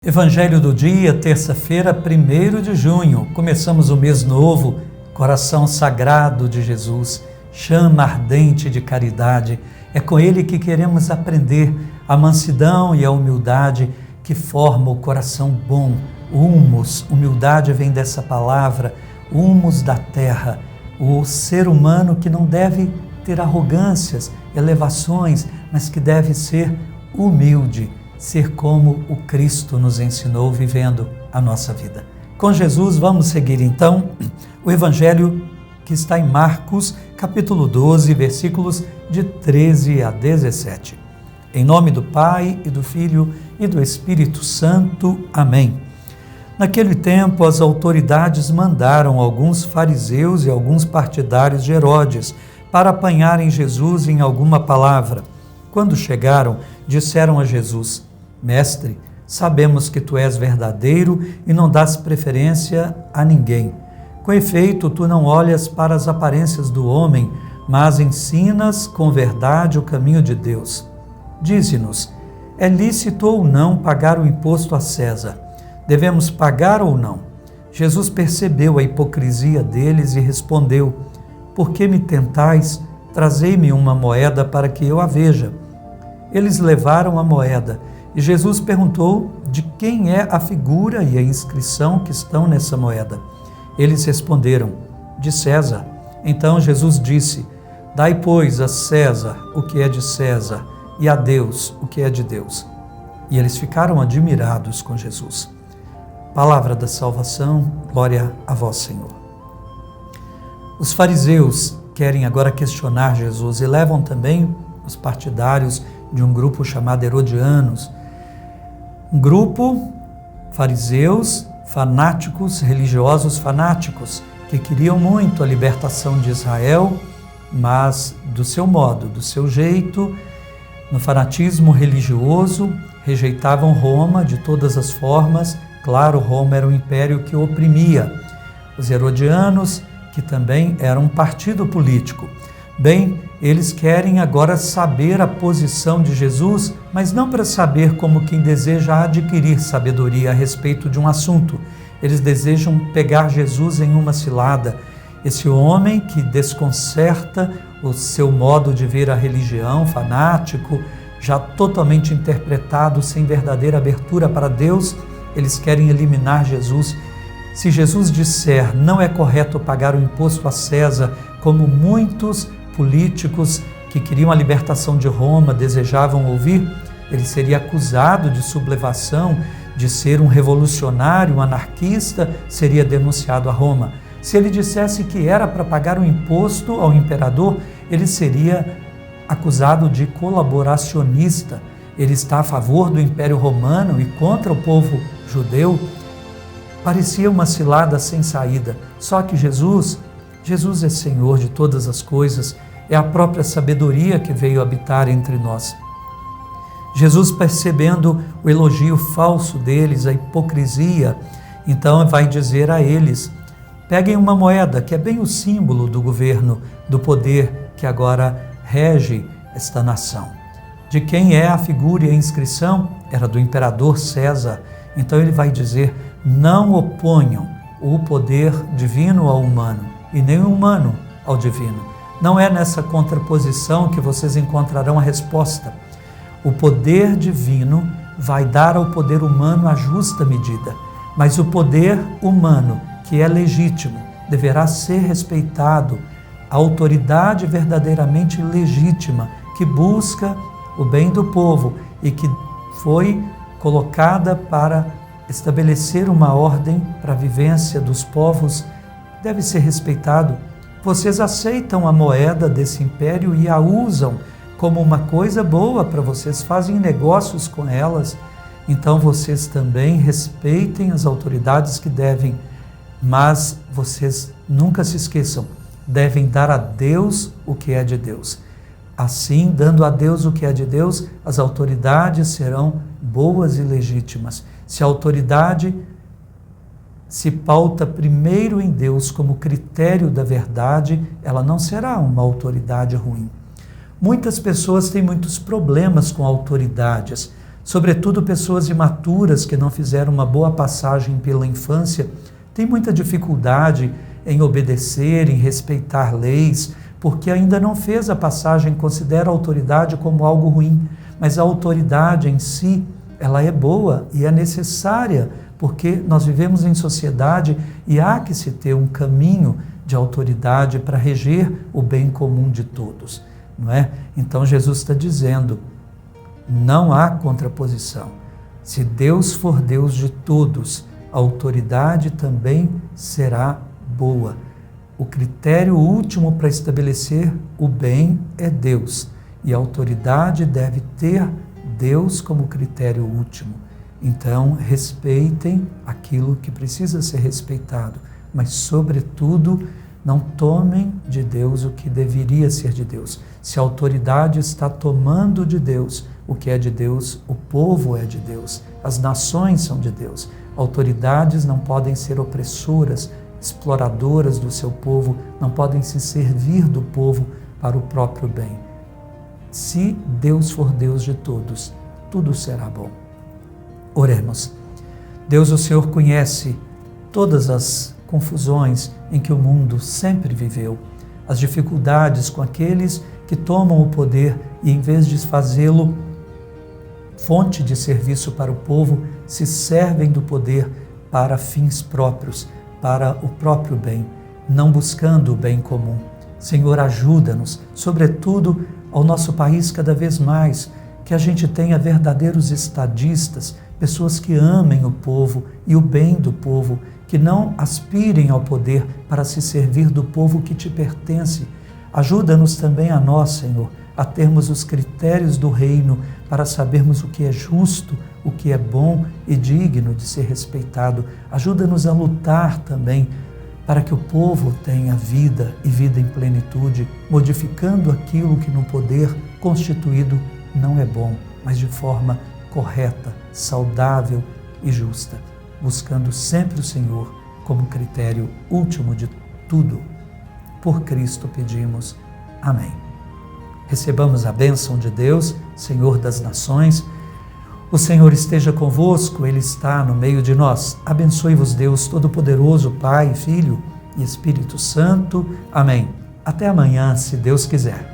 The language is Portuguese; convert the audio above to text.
Evangelho do dia, terça-feira, 1º de junho. Começamos o mês novo, coração sagrado de Jesus, chama ardente de caridade. É com ele que queremos aprender a mansidão e a humildade que forma o coração bom. Humus, humildade vem dessa palavra, humus da terra. O ser humano que não deve ter arrogâncias, elevações, mas que deve ser humilde. Ser como o Cristo nos ensinou vivendo a nossa vida. Com Jesus, vamos seguir então o Evangelho que está em Marcos, capítulo 12, versículos de 13 a 17. Em nome do Pai, e do Filho, e do Espírito Santo. Amém. Naquele tempo, as autoridades mandaram alguns fariseus e alguns partidários de Herodes para apanharem Jesus em alguma palavra. Quando chegaram, disseram a Jesus: Mestre, sabemos que tu és verdadeiro e não dás preferência a ninguém. Com efeito, tu não olhas para as aparências do homem, mas ensinas com verdade o caminho de Deus. Dize-nos, é lícito ou não pagar o imposto a César? Devemos pagar ou não? Jesus percebeu a hipocrisia deles e respondeu: Por que me tentais? Trazei-me uma moeda para que eu a veja. Eles levaram a moeda. E Jesus perguntou de quem é a figura e a inscrição que estão nessa moeda. Eles responderam: de César. Então Jesus disse: Dai, pois, a César o que é de César e a Deus o que é de Deus. E eles ficaram admirados com Jesus. Palavra da salvação, glória a vós, Senhor. Os fariseus querem agora questionar Jesus e levam também os partidários de um grupo chamado herodianos. Um grupo, fariseus, fanáticos, religiosos fanáticos, que queriam muito a libertação de Israel, mas do seu modo, do seu jeito, no fanatismo religioso, rejeitavam Roma de todas as formas. Claro, Roma era um império que oprimia. Os herodianos, que também eram um partido político. Bem, eles querem agora saber a posição de Jesus, mas não para saber como quem deseja adquirir sabedoria a respeito de um assunto. Eles desejam pegar Jesus em uma cilada. Esse homem que desconcerta o seu modo de ver a religião, fanático, já totalmente interpretado, sem verdadeira abertura para Deus, eles querem eliminar Jesus. Se Jesus disser não é correto pagar o imposto a César, como muitos políticos que queriam a libertação de Roma desejavam ouvir, ele seria acusado de sublevação, de ser um revolucionário, um anarquista, seria denunciado a Roma. Se ele dissesse que era para pagar o imposto ao imperador, ele seria acusado de colaboracionista. Ele está a favor do Império Romano e contra o povo judeu. Parecia uma cilada sem saída. Só que Jesus é Senhor de todas as coisas, é a própria sabedoria que veio habitar entre nós. Jesus, percebendo o elogio falso deles, a hipocrisia, então vai dizer a eles: peguem uma moeda, que é bem o símbolo do governo, do poder que agora rege esta nação. De quem é a figura e a inscrição? Era do imperador César. Então ele vai dizer: não oponham o poder divino ao humano, e nem o humano ao divino. Não é nessa contraposição que vocês encontrarão a resposta. O poder divino vai dar ao poder humano a justa medida, mas o poder humano, que é legítimo, deverá ser respeitado. A autoridade verdadeiramente legítima, que busca o bem do povo e que foi colocada para estabelecer uma ordem para a vivência dos povos, deve ser respeitado. Vocês aceitam a moeda desse império e a usam como uma coisa boa para vocês, fazem negócios com elas. Então vocês também respeitem as autoridades que devem, mas vocês nunca se esqueçam, devem dar a Deus o que é de Deus. Assim, dando a Deus o que é de Deus, as autoridades serão boas e legítimas. Se a autoridade se pauta primeiro em Deus como critério da verdade, ela não será uma autoridade ruim. Muitas pessoas têm muitos problemas com autoridades, Sobretudo pessoas imaturas que não fizeram uma boa passagem pela infância, têm muita dificuldade em obedecer, em respeitar leis, porque ainda não fez a passagem, considera a autoridade como algo ruim, mas a autoridade em si, ela é boa e é necessária, porque nós vivemos em sociedade e há que se ter um caminho de autoridade para reger o bem comum de todos, não é? Então Jesus está dizendo, não há contraposição. Se Deus for Deus de todos, a autoridade também será boa. O critério último para estabelecer o bem é Deus, e a autoridade deve ter Deus como critério último. Então, respeitem aquilo que precisa ser respeitado, mas, sobretudo, não tomem de Deus o que deveria ser de Deus. Se a autoridade está tomando de Deus o que é de Deus, o povo é de Deus, as nações são de Deus. Autoridades não podem ser opressoras, exploradoras do seu povo, não podem se servir do povo para o próprio bem. Se Deus for Deus de todos, tudo será bom. Oremos. Deus, o Senhor conhece todas as confusões em que o mundo sempre viveu, as dificuldades com aqueles que tomam o poder e, em vez de fazê-lo fonte de serviço para o povo, se servem do poder para fins próprios, para o próprio bem, não buscando o bem comum. Senhor, ajuda-nos, sobretudo ao nosso país cada vez mais, que a gente tenha verdadeiros estadistas, pessoas que amem o povo e o bem do povo, que não aspirem ao poder para se servir do povo que te pertence. Ajuda-nos também a nós, Senhor, a termos os critérios do reino para sabermos o que é justo, o que é bom e digno de ser respeitado. Ajuda-nos a lutar também para que o povo tenha vida e vida em plenitude, modificando aquilo que no poder constituído não é bom, mas de forma correta, saudável e justa, buscando sempre o Senhor como critério último de tudo. Por Cristo pedimos. Amém. Recebamos a bênção de Deus, Senhor das nações. O Senhor esteja convosco, Ele está no meio de nós. Abençoe-vos Deus Todo-Poderoso, Pai, Filho e Espírito Santo. Amém. Até amanhã, se Deus quiser.